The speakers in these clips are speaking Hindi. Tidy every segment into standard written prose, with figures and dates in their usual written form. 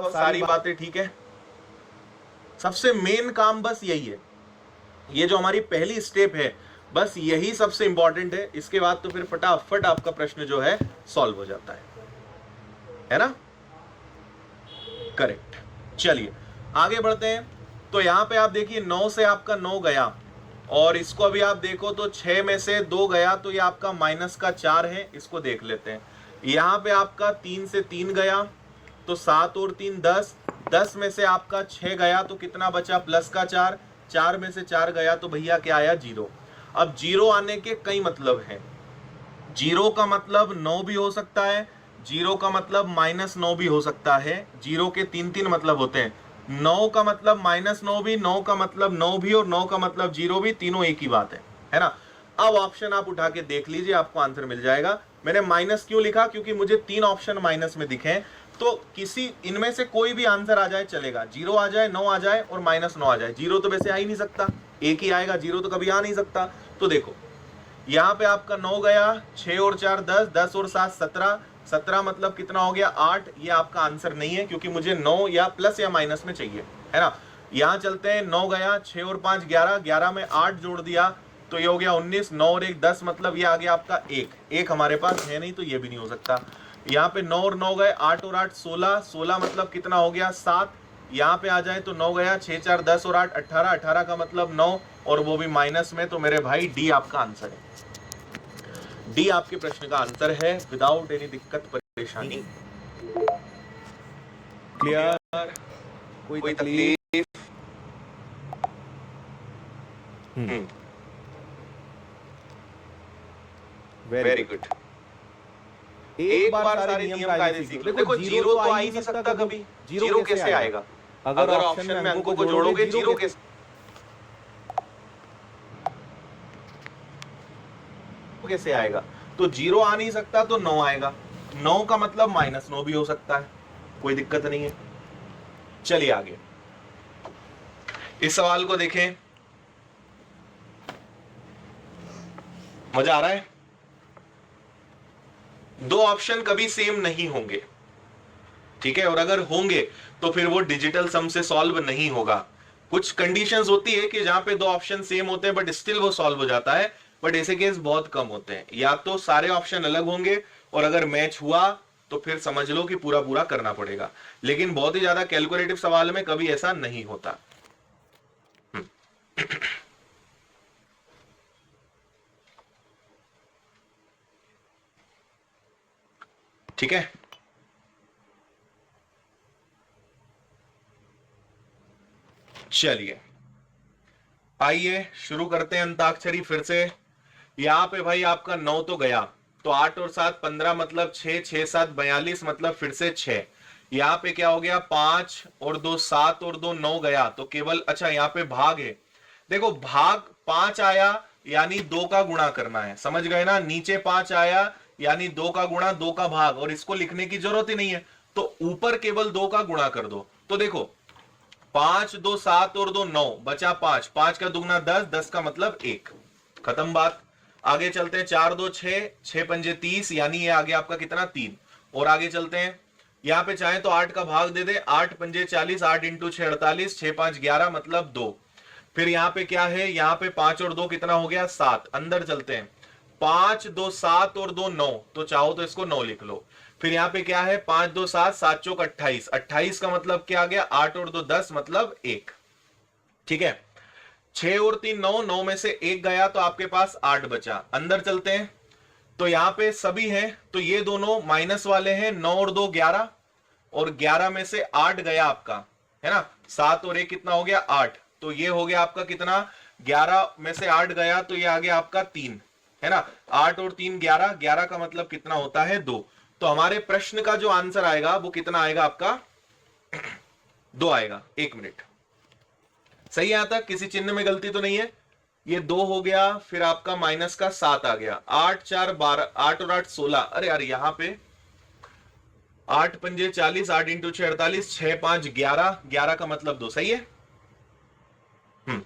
सारी बातें ठीक है। सबसे मेन काम बस यही है, ये जो हमारी पहली स्टेप है बस यही सबसे इंपॉर्टेंट है। इसके बाद तो फिर फटाफट आपका प्रश्न जो है सॉल्व हो जाता है ना। करेक्ट। चलिए आगे बढ़ते हैं। तो यहां पे आप देखिए 9 से आपका 9 गया, और इसको अभी आप देखो तो 6 में से 2 गया तो ये आपका माइनस का 4 है। इसको देख लेते हैं। यहां पे आपका 3 से 3 गया तो 7 और 3 10, 10 में से आपका 6 गया तो कितना बचा प्लस का 4, 4 में से 4 गया तो भैया क्या आया 0। अब 0 आने के कई मतलब हैं। 0 का मतलब 9 भी हो सकता है, 0 का मतलब -9 भी हो सकता है। 0 के 3 मतलब होते हैं। 9 का मतलब -9 भी, 9 का मतलब 9 भी, और 9 का मतलब 0 भी, तीनों एक ही बात है ना। अब ऑप्शन आप उठा के देख लीजिए, आपको आंसर मिल जाएगा। मैंने माइनस क्यों लिखा, क्योंकि मुझे 3 ऑप्शन माइनस में दिखे। तो किसी इनमें से कोई भी आंसर आ जाए चलेगा, 0 आ जाए, 9 आ जाए और -9 आ जाए। 0 तो वैसे आ ही नहीं सकता, एक ही आएगा, 0 तो कभी आ नहीं सकता। तो देखो यहां पे आपका 9 गया, 6 और 4 10, 10 और 7 17, 17 मतलब कितना हो गया 8। ये आपका आंसर नहीं है, क्योंकि मुझे 9 या प्लस या माइनस में चाहिए, है ना। यहां चलते हैं, 9 गया, 6 और 5 11, 11 में 8 जोड़ दिया तो ये हो गया 19, 9 और 1 10, मतलब ये आ गया आपका 1, 1 हमारे पास है नहीं तो ये भी नहीं हो सकता। यहाँ पे 9 और 9 गए, 8 और 8 16, 16 मतलब कितना हो गया 7। यहाँ पे आ जाए तो 9 गया, 6 4 10 और 8 18, 18 का मतलब 9, और वो भी माइनस में। तो मेरे भाई डी आपका आंसर है। डी आपके प्रश्न का आंसर है, विदाउट एनी दिक्कत परेशानी। क्लियर? कोई कोई तकलीफ? तकलीफ? Very very good. गुड। एक एक बार बार सारे सारे नियम नियम कायदे कायदे सीख लो। सीख लो। देखो देखो जीरो जीरो तो आ तो ही आ ही नहीं नहीं सकता सकता कभी। कभी, जीरो जीरो कैसे कैसे आएगा? आएगा? अगर अगर ऑप्शन ऑप्शन में में अंकों अंकों को को जोड़ोगे जोड़ोगे जीरो जीरो कैसे? कैसे आएगा? तो 0 आ नहीं सकता तो 9 आएगा। 9 का मतलब -9 भी हो सकता है, कोई दिक्कत नहीं है। चलिए आगे इस सवाल को देखें। मजा आ रहा है? दो ऑप्शन कभी सेम नहीं होंगे, ठीक है, और अगर होंगे तो फिर वो डिजिटल सम से सॉल्व नहीं होगा। कुछ कंडीशंस होती है कि जहां पे दो ऑप्शन सेम होते हैं बट स्टिल वो सॉल्व हो जाता है, बट ऐसे केस बहुत कम होते हैं। या तो सारे ऑप्शन अलग होंगे और अगर मैच हुआ तो फिर समझ लो कि पूरा पूरा करना पड़ेगा, लेकिन बहुत ही ज्यादा कैलकुलेटिव सवाल में कभी ऐसा नहीं होता। ठीक है, चलिए आइए शुरू करते हैं अंताक्षरी फिर से। यहां पे भाई आपका 9 तो गया, तो 8 और 7 15 मतलब 6, 6 7 42 मतलब फिर से 6। यहां पे क्या हो गया 5 और 2 7 और 2 9 गया तो केवल, अच्छा यहां पे भाग है। देखो भाग 5 आया यानी 2 का गुणा करना है, समझ गए ना। नीचे 5 आया यानी 2 का गुणा 2 का भाग, और इसको लिखने की जरूरत ही नहीं है, तो ऊपर केवल 2 का गुणा कर दो। तो देखो 5 2 7 और 2 9 बचा 5, 5 का दुगना 10, 10 का मतलब 1, खत्म बात। आगे चलते हैं, 4 2 6, 6 पंजे 30 यानी ये आगे आपका कितना 3। और आगे चलते हैं, यहां पे चाहे तो 8 का भाग दे दे, 8 पंजे 40, 8 इंटू 6 48, 6 5 11 मतलब 2। फिर यहां पे क्या है, यहां पे 5 और 2 कितना हो गया 7। अंदर चलते हैं, 5 2 7 और 2 9, तो चाहो तो इसको 9 लिख लो। फिर यहां पे क्या है 5 2 7, 7 चौक 28, 28 का मतलब क्या आ गया 8 और 2 10 मतलब 1, ठीक है। 6 और 3 9, 9 में से 1 गया तो आपके पास 8 बचा। अंदर चलते हैं, तो यहां पे सभी हैं तो ये दोनों माइनस वाले हैं, 9 और 2 11, और 11 में से 8 गया आपका, है ना। 7 और 1 कितना हो गया 8, तो ये हो गया आपका कितना, 11 में से 8 गया तो ये आ गया आपका 3, है ना। 8 और 3 11, 11 का मतलब कितना होता है 2। तो हमारे प्रश्न का जो आंसर आएगा वो कितना आएगा आपका 2 आएगा। 1 मिनट, सही है यहां तक, किसी चिन्ह में गलती तो नहीं है। ये 2 हो गया, फिर आपका माइनस का 7 आ गया, 8 4 12, 8 और 8 16, अरे यार यहां पे 8 पंजे 40, 8 इंटू 6 48, 6 5 11, 11 का मतलब 2, सही है। हम्म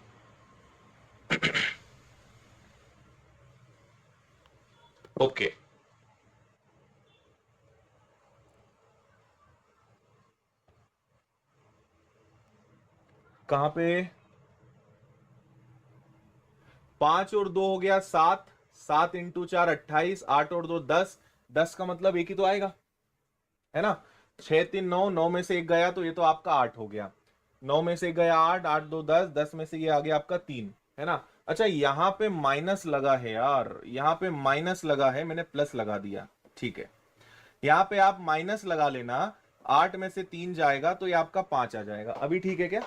ओके, कहां पे 5 और 2 हो गया 7, 7 इंटू 4 28, 8 और 2 10, 10 का मतलब एक ही तो आएगा, है ना। 6 3 9, 9 में से एक गया तो ये तो आपका 8 हो गया, 9 में से एक गया 8, 8 2 10, 10 में से ये आ गया आपका 3, है ना। अच्छा यहां पे माइनस लगा है यार, यहां पे माइनस लगा है, मैंने प्लस लगा दिया, ठीक है। यहां पे आप माइनस लगा लेना, 8 में से 3 जाएगा तो ये आपका 5 आ जाएगा। अभी ठीक है क्या?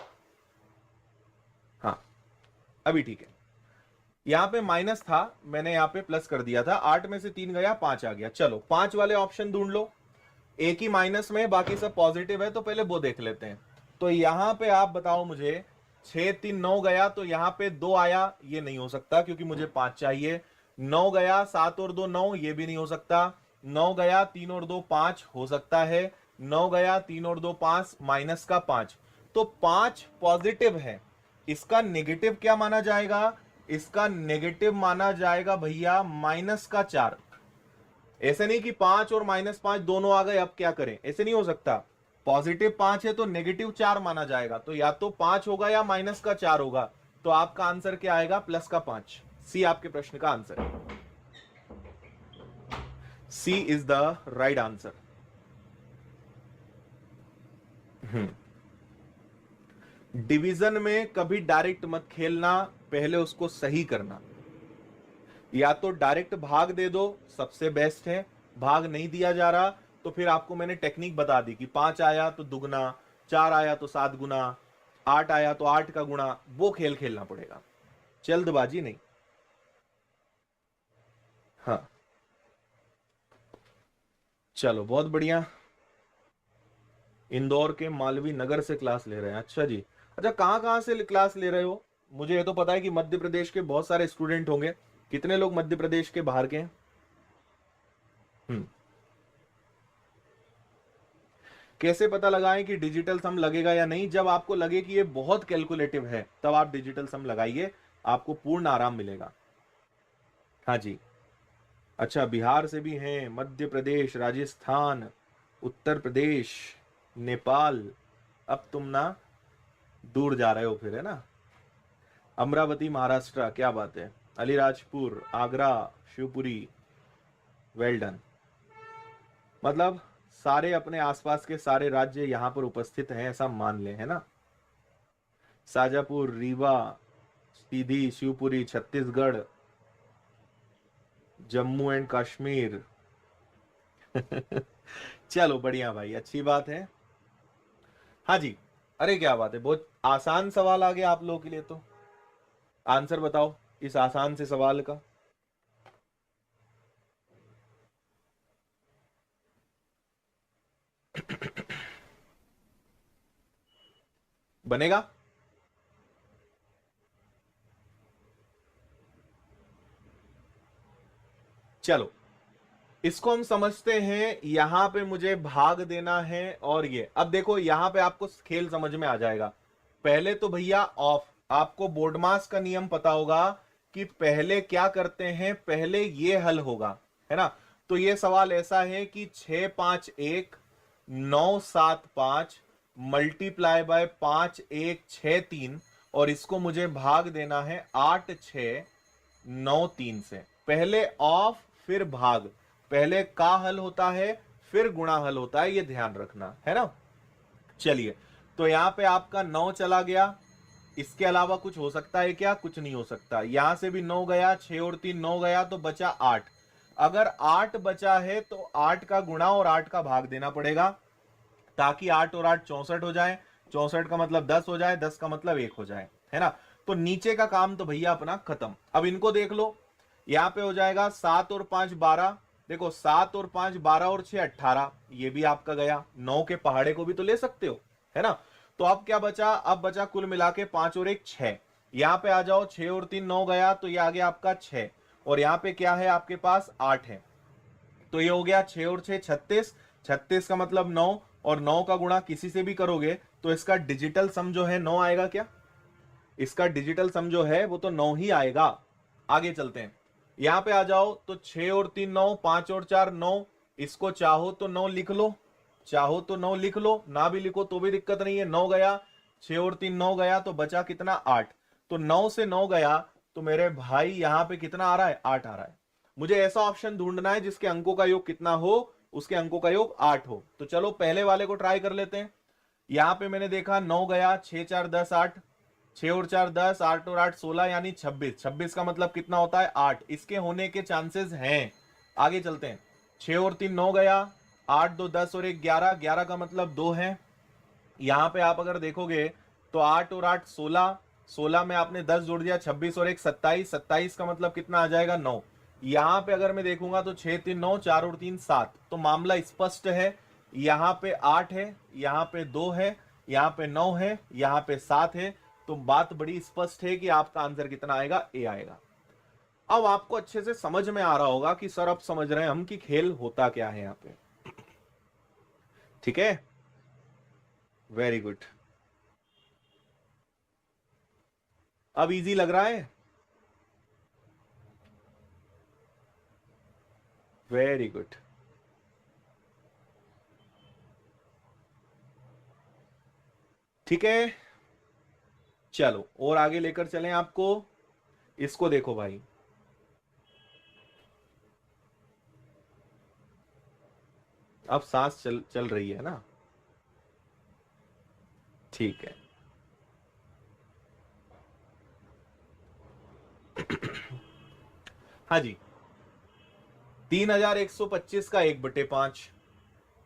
हाँ अभी ठीक है। यहां पे माइनस था, मैंने यहां पे प्लस कर दिया था, 8 में से 3 गया 5 आ गया। चलो 5 वाले ऑप्शन ढूंढ लो, एक ही माइनस में बाकी सब पॉजिटिव है, तो पहले वो देख लेते हैं। तो यहां पे आप बताओ मुझे, 6 3 9 गया तो यहां पे 2 आया, ये नहीं हो सकता क्योंकि मुझे 5 चाहिए। 9 गया 7 और 2 9, ये भी नहीं हो सकता। 9 गया 3 और 2 5 हो सकता है। 9 गया 3 और 2 5, माइनस का 5, तो 5 पॉजिटिव है। इसका नेगेटिव क्या माना जाएगा? इसका नेगेटिव माना जाएगा भैया माइनस का 4। ऐसे नहीं कि 5 और -5 दोनों आ गए, अब क्या करें, ऐसे नहीं हो सकता। पॉजिटिव 5 है तो नेगेटिव 4 माना जाएगा, तो या तो 5 होगा या माइनस का 4 होगा। तो आपका आंसर क्या आएगा? प्लस का 5। सी आपके प्रश्न का आंसर है। C is the right answer. Division में कभी डायरेक्ट मत खेलना, पहले उसको सही करना। या तो डायरेक्ट भाग दे दो, सबसे बेस्ट है। भाग नहीं दिया जा रहा तो फिर आपको मैंने टेक्निक बता दी कि 5 आया तो दुगना, 4 आया तो 7 गुना, 8 आया तो 8 का गुणा, वो खेल खेलना पड़ेगा, जल्दबाजी नहीं। हाँ चलो बहुत बढ़िया। इंदौर के मालवीय नगर से क्लास ले रहे हैं, अच्छा जी। अच्छा कहां कहां से क्लास ले रहे हो? मुझे ये तो पता है कि मध्य प्रदेश के बहुत सारे स्टूडेंट होंगे, कितने लोग मध्य प्रदेश के बाहर के हैं? कैसे पता लगाएं कि डिजिटल सम लगेगा या नहीं? जब आपको लगे कि ये बहुत कैलकुलेटिव है तब आप डिजिटल सम लगाइए, आपको पूर्ण आराम मिलेगा। हाँ जी। अच्छा बिहार से भी हैं, मध्य प्रदेश, राजस्थान, उत्तर प्रदेश, नेपाल। अब तुम ना दूर जा रहे हो फिर, है ना। अमरावती महाराष्ट्र, क्या बात है। Alirajpur, Agra, Shivpuri, well done. मतलब सारे अपने आसपास के सारे राज्य यहां पर उपस्थित हैं ऐसा मान ले, है ना। शाजापुर, रीवा, सीधी, शिवपुरी, छत्तीसगढ़, जम्मू एंड कश्मीर। चलो बढ़िया भाई, अच्छी बात है। हाँ जी। अरे क्या बात है, बहुत आसान सवाल आ गया आप लोगों के लिए। तो आंसर बताओ इस आसान से सवाल का। बनेगा? चलो इसको हम समझते हैं। यहां पे मुझे भाग देना है, और ये अब देखो यहां पे आपको खेल समझ में आ जाएगा। पहले तो भैया ऑफ, आपको बोर्ड मास का नियम पता होगा कि पहले क्या करते हैं, पहले ये हल होगा, है ना। तो ये सवाल ऐसा है कि 6 5 1 9 7 5 मल्टीप्लाई बाय 5 1 6 3, और इसको मुझे भाग देना है 8 6 9 3 से। पहले ऑफ फिर भाग, पहले का हल होता है फिर गुणा हल होता है, ये ध्यान रखना, है ना। चलिए तो यहां पे आपका 9 चला गया, इसके अलावा कुछ हो सकता है क्या? कुछ नहीं हो सकता। यहां से भी 9 गया, 6 और 3 9 गया तो बचा 8। अगर 8 बचा है तो 8 का गुणा और 8 का भाग देना पड़ेगा, ताकि 8 और 8 64 हो जाए, 64 का मतलब 10 हो जाए, 10 का मतलब 1 हो जाए, है ना। तो नीचे का काम तो भैया अपना खत्म। अब इनको देख लो, यहां पे हो जाएगा 7 और 5 12। देखो 7 और 5 12 और 6 18, ये भी आपका गया। 9 के पहाड़े को भी तो ले सकते हो, है ना। तो अब क्या बचा? अब बचा कुल मिला के 5 और 1 6। यहां पे आ जाओ, 6 और 3 9 गया तो ये आ गया आपका 6, और यहां पे क्या है आपके पास 8 है, तो ये हो गया 6 और 6 36, 36 का मतलब 9, और 9 का गुणा किसी से भी करोगे तो इसका डिजिटल सम जो है 9 आएगा क्या? इसका डिजिटल सम जो है वो तो 9 ही आएगा। आगे चलते हैं, यहां पे आ जाओ तो 6 और 3 9, 5 और 4 9, इसको चाहो तो 9 लिख लो, चाहो तो 9 लिख लो, ना भी लिखो तो भी दिक्कत नहीं है। 9 गया, 6 और 3 9 गया तो बचा कितना 8। तो 9 से 9 गया तो मेरे भाई यहां पे कितना आ रहा है 8 आ रहा है। मुझे ऐसा ऑप्शन ढूंढना है जिसके अंकों का योग कितना हो, उसके अंकों का योग 8 हो। तो चलो पहले वाले को ट्राई कर लेते हैं। यहां पे मैंने देखा 9 गया, 6 4 10 8, 6 और 4 10, 8 और 8 16 यानी 26। 26 का मतलब कितना होता है 8। इसके होने के चांसेस हैं। आगे चलते हैं। 6 और 3 9 गया, 8 2 10 और 1 11, 11 का मतलब 2 है। यहां पे आप अगर देखोगे तो 8 और 8 16, 16 में आपने 10 जोड़ दिया, 26 और 1 27, 27 का मतलब कितना आ जाएगा 9। यहां पे अगर मैं देखूंगा तो 6 3 9, 4 और 3 7। तो मामला स्पष्ट है। यहां पे 8 है, यहां पे 2 है, यहां पे 9 है, यहां पे 7 है। तो बात बड़ी स्पष्ट है कि आपका आंसर कितना आएगा, ए आएगा। अब आपको अच्छे से समझ में आ रहा होगा कि सर अब समझ रहे हैं हम कि खेल होता क्या है यहां पे। ठीक है, वेरी गुड। अब इजी लग रहा है, वेरी गुड। ठीक है, चलो और आगे लेकर चलें आपको। इसको देखो भाई, अब सांस चल चल रही है ना, ठीक है। हाँ जी, 3125 का 1/5।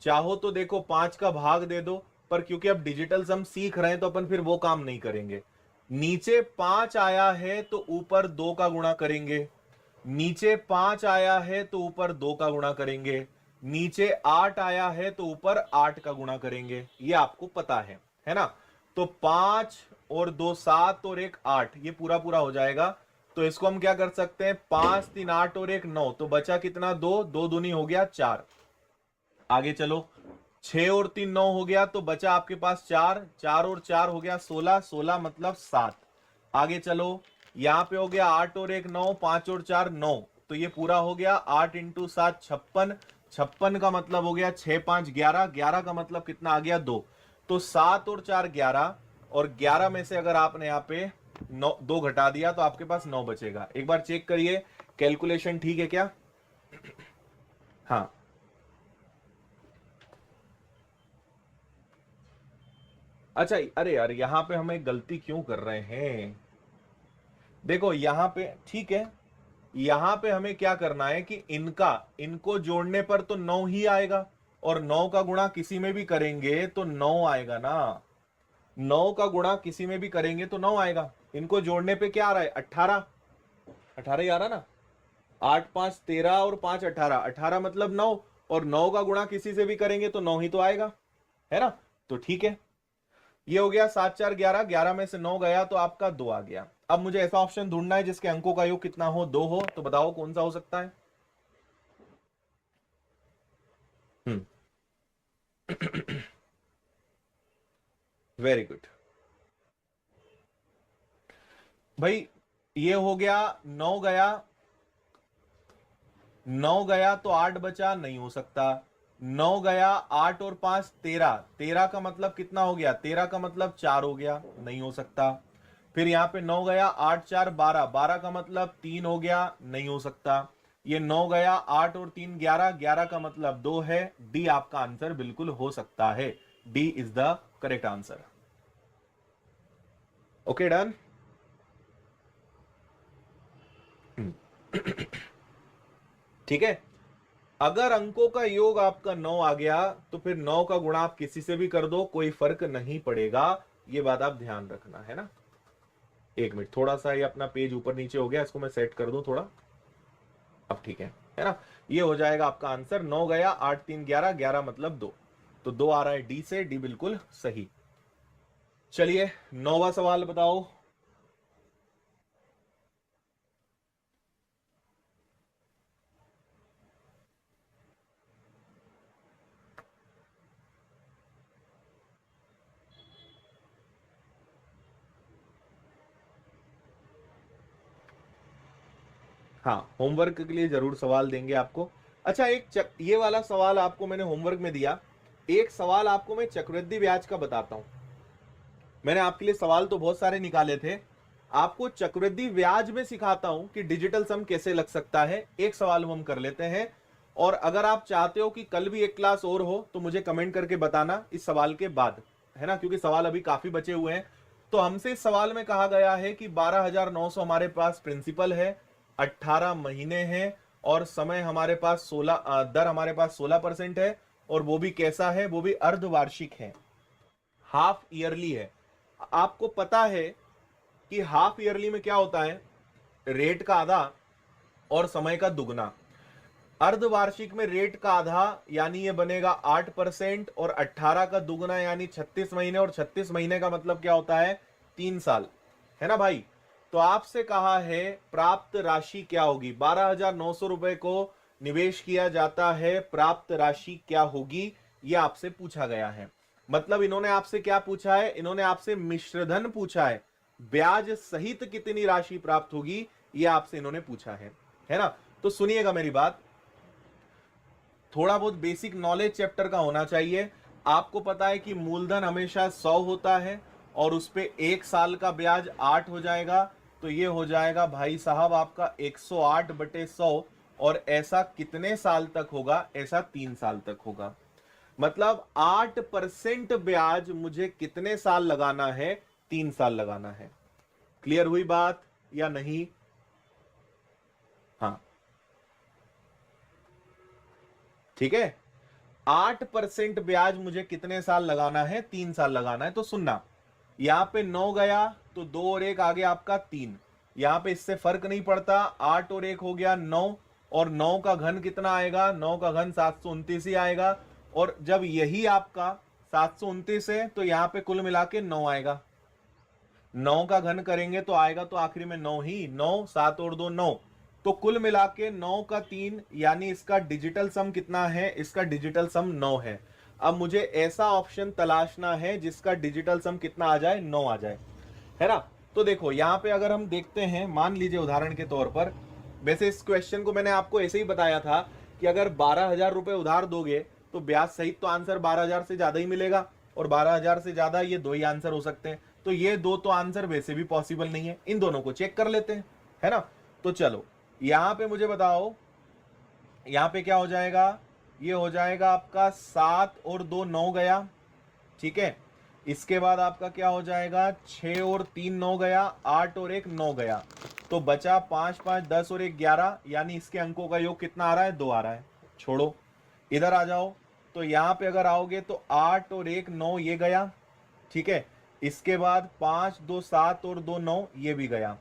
चाहो तो देखो 5 का भाग दे दो, पर क्योंकि अब डिजिटल सम सीख रहे हैं तो अपन फिर वो काम नहीं करेंगे। नीचे 5 आया है तो ऊपर 2 का गुणा करेंगे, नीचे 5 आया है तो ऊपर 2 का गुणा करेंगे, नीचे 8 आया है तो ऊपर 8 का गुणा करेंगे। ये आपको पता है ना। तो 5 और 2 7 और 1 8, ये पूरा पूरा हो जाएगा। तो इसको हम क्या कर सकते हैं, 5 3 8 और 1 9, तो बचा कितना 2, 2 दूनी हो गया 4। आगे चलो, 6 और 3 9 हो गया तो बचा आपके पास 4, 4 और 4 हो गया 16, 16 मतलब 7। आगे चलो, यहां पे हो गया 8 और 1 9, 5 और 4 9, तो ये पूरा हो गया 8 इंटू 7 56, 56 का मतलब हो गया 6 5 11, 11 का मतलब कितना आ गया 2। तो 7 और 4 11, और 11 में से अगर आपने यहाँ पे 9 2 घटा दिया तो आपके पास 9 बचेगा। एक बार चेक करिए कैलकुलेशन ठीक है क्या। हाँ, अच्छा, अरे यार यहां पे हमें गलती क्यों कर रहे हैं। देखो यहां पे ठीक है, यहां पे हमें क्या करना है कि इनको जोड़ने पर तो 9 ही आएगा, और 9 का गुणा किसी में भी करेंगे तो 9 आएगा ना। 9 का गुणा किसी में भी करेंगे तो 9 आएगा। इनको जोड़ने पे क्या आ रहा है 18, 18 ही आ रहा ना। 8 5 13 और 5 18, 18 मतलब 9, और 9 का गुणा किसी से भी करेंगे तो 9 ही तो आएगा, है ना। तो ठीक है, ये हो गया 7 4 11, 11 में से 9 गया तो आपका 2 आ गया। अब मुझे ऐसा ऑप्शन ढूंढना है जिसके अंकों का योग कितना हो, 2 हो। तो बताओ कौन सा हो सकता है। हम्म, वेरी गुड भाई। ये हो गया 9 गया, 9 गया तो 8 बचा, नहीं हो सकता। 9 गया, 8 और 5 13, 13 का मतलब कितना हो गया, 13 का मतलब 4 हो गया, नहीं हो सकता। फिर यहां पे 9 गया, 8 4 12, 12 का मतलब 3 हो गया, नहीं हो सकता। ये 9 गया, 8 और 3 11, 11 का मतलब 2 है। डी आपका आंसर बिल्कुल हो सकता है। D is the correct answer. Okay done. ठीक है, अगर अंकों का योग आपका 9 आ गया तो फिर 9 का गुणा आप किसी से भी कर दो, कोई फर्क नहीं पड़ेगा। ये बात आप ध्यान रखना है ना। एक मिनट, थोड़ा सा ये अपना पेज ऊपर नीचे हो गया, इसको मैं सेट कर दूं थोड़ा। अब ठीक है ना। ये हो जाएगा आपका आंसर। 9 गया, 8 3 11, 11 मतलब 2, तो 2 आ रहा है डी से। डी बिल्कुल सही। चलिए 9वां सवाल बताओ। हाँ, होमवर्क के लिए जरूर सवाल देंगे आपको। अच्छा, ये वाला सवाल आपको मैंने होमवर्क में दिया। एक सवाल आपको मैं चक्रवृद्धि ब्याज का बताता हूं। मैंने आपके लिए सवाल तो बहुत सारे निकाले थे, आपको चक्रवृद्धि ब्याज में सिखाता हूं कि डिजिटल सम कैसे लग सकता है। एक सवाल हम कर लेते हैं, और अगर आप चाहते हो कि कल भी एक क्लास और हो तो मुझे कमेंट करके बताना इस सवाल के बाद, है ना, क्योंकि सवाल अभी काफी बचे हुए हैं। तो हमसे इस सवाल में कहा गया है कि 12,900 हमारे पास प्रिंसिपल है, 18 महीने हैं, और समय हमारे पास 16, दर हमारे पास 16% है, और वो भी कैसा है, वो भी अर्धवार्षिक है, हाफ ईयरली है। आपको पता है कि हाफ ईयरली में क्या होता है, रेट का आधा और समय का दुगना। अर्धवार्षिक में रेट का आधा यानी ये बनेगा 8%, और 18 का दुगना यानी 36 महीने, और 36 महीने का मतलब क्या होता है, 3 साल, है ना भाई। तो आपसे कहा है प्राप्त राशि क्या होगी, 12,900 रुपए को निवेश किया जाता है, प्राप्त राशि क्या होगी, ये आपसे पूछा गया है। मतलब इन्होंने आपसे क्या पूछा है, इन्होंने आपसे मिश्रधन पूछा है, ब्याज सहित कितनी राशि प्राप्त होगी, ये आपसे इन्होंने पूछा है ना। तो सुनिएगा मेरी बात, थोड़ा बहुत बेसिक नॉलेज चैप्टर का होना चाहिए। आपको पता है कि मूलधन हमेशा 100 होता है, और उस पे 1 साल का ब्याज 8 हो जाएगा, तो ये हो जाएगा भाई साहब आपका 108/100, और ऐसा कितने साल तक होगा, ऐसा 3 साल तक होगा। मतलब 8% ब्याज मुझे कितने साल लगाना है, 3 साल लगाना है। क्लियर हुई बात या नहीं? हाँ ठीक है, 8% ब्याज मुझे कितने साल लगाना है, 3 साल लगाना है। तो सुनना, यहां पे 9 गया तो 2 और 1 आगे आपका 3, यहां पे इससे फर्क नहीं पड़ता, 8 और 1 हो गया 9, और 9 का घन कितना आएगा, 9 का घन 729 ही आएगा। और जब यही आपका 729 है तो यहां पे कुल मिला के 9 आएगा, 9 का घन करेंगे तो आएगा तो आखिरी में 9 ही, 9, 7 और 2 9, तो कुल मिला के 9 का 3, यानी इसका डिजिटल सम कितना है, इसका डिजिटल सम 9 है। अब मुझे ऐसा ऑप्शन तलाशना है जिसका डिजिटल सम कितना आ जाए, 9 आ जाए, है ना। तो देखो यहां पे अगर हम देखते हैं, मान लीजिए उदाहरण के तौर पर, वैसे इस क्वेश्चन को मैंने आपको ऐसे ही बताया था कि अगर 12,000 रुपए उधार दोगे तो ब्याज सहित तो आंसर 12,000 से ज्यादा ही मिलेगा, और 12,000 से ज्यादा ये 2 ही आंसर हो सकते हैं। तो ये 2 तो आंसर वैसे भी पॉसिबल नहीं है, इन दोनों को चेक कर लेते हैं, है ना। तो चलो यहां पे मुझे बताओ, यहां पे क्या हो जाएगा, ये हो जाएगा आपका 7 और 2 9 गया, ठीक है। इसके बाद आपका क्या हो जाएगा, 6 और 3 9 गया, 8 और 1 9 गया, तो बचा 5 5 10 और 1 11, यानी इसके अंकों का योग कितना आ रहा है, 2 आ रहा है। छोड़ो, इधर आ जाओ, तो यहां पे अगर आओगे तो 8 और 1 9 ये गया, ठीक है। इसके बाद 5 2 7 और 2 9 ये भी गया,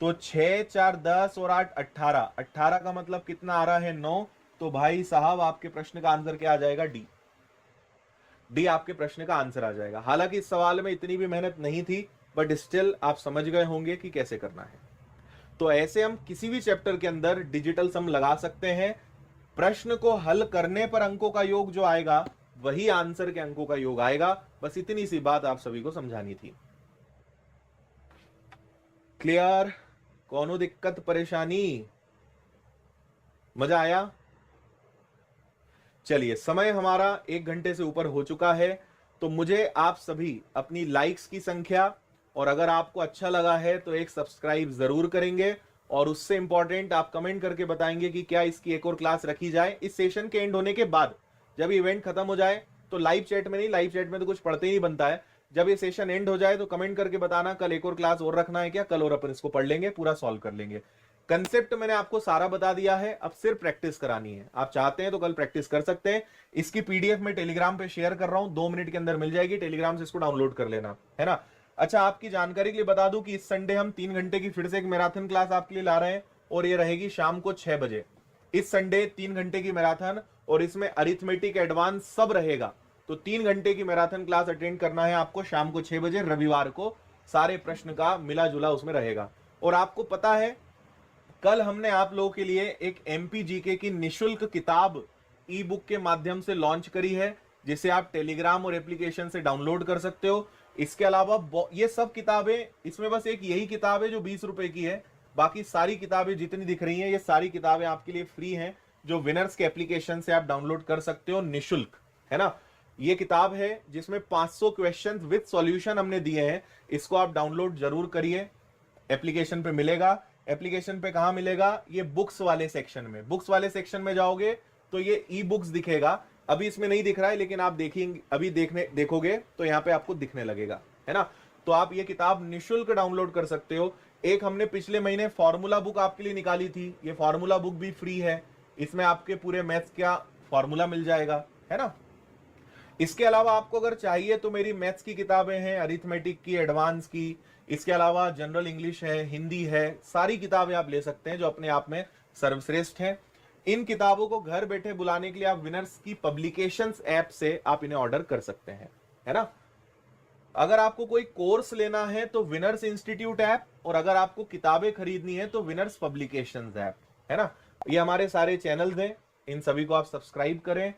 तो 6 4 10 और 8 18, 18 का मतलब कितना आ रहा है, 9। तो भाई साहब आपके प्रश्न का आंसर क्या आ जाएगा, डी। डी आपके प्रश्न का आंसर आ जाएगा। हालांकि इस सवाल में इतनी भी मेहनत नहीं थी, बट स्टिल आप समझ गए होंगे कि कैसे करना है। तो ऐसे हम किसी भी चैप्टर के अंदर डिजिटल सम लगा सकते हैं। प्रश्न को हल करने पर अंकों का योग जो आएगा वही आंसर के अंकों का योग आएगा। बस इतनी सी बात आप सभी को समझानी थी। क्लियर? कौनो दिक्कत परेशानी? मजा आया? चलिए, समय हमारा 1 घंटे से ऊपर हो चुका है, तो मुझे आप सभी अपनी लाइक्स की संख्या, और अगर आपको अच्छा लगा है तो एक सब्सक्राइब जरूर करेंगे, और उससे इंपॉर्टेंट आप कमेंट करके बताएंगे कि क्या इसकी एक और क्लास रखी जाए इस सेशन के एंड होने के बाद। जब इवेंट खत्म हो जाए तो लाइव चैट में नहीं, लाइव चैट में तो कुछ पढ़ते ही नहीं बनता है। जब ये सेशन एंड हो जाए तो कमेंट करके बताना कल एक और क्लास और रखना है क्या, कल और अपन इसको पढ़ लेंगे, पूरा सॉल्व कर लेंगे। कंसेप्ट मैंने आपको सारा बता दिया है, अब सिर्फ प्रैक्टिस करानी है। आप चाहते हैं तो कल प्रैक्टिस कर सकते हैं। इसकी पीडीएफ में टेलीग्राम पे शेयर कर रहा हूं, 2 मिनट के अंदर मिल जाएगी, टेलीग्राम से इसको डाउनलोड कर लेना, है ना। अच्छा, आपकी जानकारी के लिए बता दूं कि इस संडे हम 3 घंटे की फिर से एक मैराथन क्लास आपके लिए ला रहे हैं, और ये रहेगी शाम को 6 बजे। इस संडे 3 घंटे की मैराथन, और इसमें अरिथमेटिक एडवांस सब रहेगा। तो 3 घंटे की मैराथन क्लास अटेंड करना है आपको शाम को 6 बजे रविवार को। सारे प्रश्न का मिला जुला उसमें रहेगा। और आपको पता है कल हमने आप लोगों के लिए एक एमपी जीके की निशुल्क किताब ई बुक के माध्यम से लॉन्च करी है, जिसे आप टेलीग्राम और एप्लीकेशन से डाउनलोड कर सकते हो। इसके अलावा ये सब किताबें, इसमें बस एक यही किताब है जो 20 रुपए की है, बाकी सारी किताबें जितनी दिख रही हैं ये सारी किताबें आपके लिए फ्री हैं, जो विनर्स के एप्लीकेशन से आप डाउनलोड कर सकते हो निशुल्क, है ना। ये किताब है जिसमें 500 क्वेश्चन विद सॉल्यूशन हमने दिए हैं। इसको आप डाउनलोड जरूर करिए, एप्लीकेशन पे मिलेगा। एप्लीकेशन पे कहां मिलेगा? ये बुक्स वाले सेक्शन में। बुक्स वाले सेक्शन में जाओगे तो ये ई बुक्स दिखेगा। अभी इसमें नहीं दिख रहा है, लेकिन आप देखेंगे, अभी देखोगे तो यहाँ पे आपको दिखने लगेगा, है ना। तो आप ये किताब निशुल्क डाउनलोड कर सकते हो। एक हमने पिछले महीने फॉर्मूला बुक आपके लिए निकाली थी, ये फॉर्मूला बुक भी फ्री है। इसमें आपके पूरे मैथ्स का फॉर्मूला मिल जाएगा, है ना। इसके अलावा आपको अगर चाहिए तो मेरी मैथ्स की किताबें हैं, अरिथमेटिक की, एडवांस की, इसके अलावा जनरल इंग्लिश है, हिंदी है, सारी किताबें आप ले सकते हैं जो अपने आप में सर्वश्रेष्ठ हैं। इन किताबों को घर बैठे बुलाने के लिए आप विनर्स की पब्लिकेशंस ऐप से आप इन्हें ऑर्डर कर सकते हैं, है ना। अगर आपको कोई कोर्स लेना है तो विनर्स इंस्टीट्यूट ऐप, और अगर आपको किताबें खरीदनी है तो विनर्स पब्लिकेशंस ऐप, है ना। ये हमारे सारे चैनल्स हैं, इन सभी को आप सब्सक्राइब करें।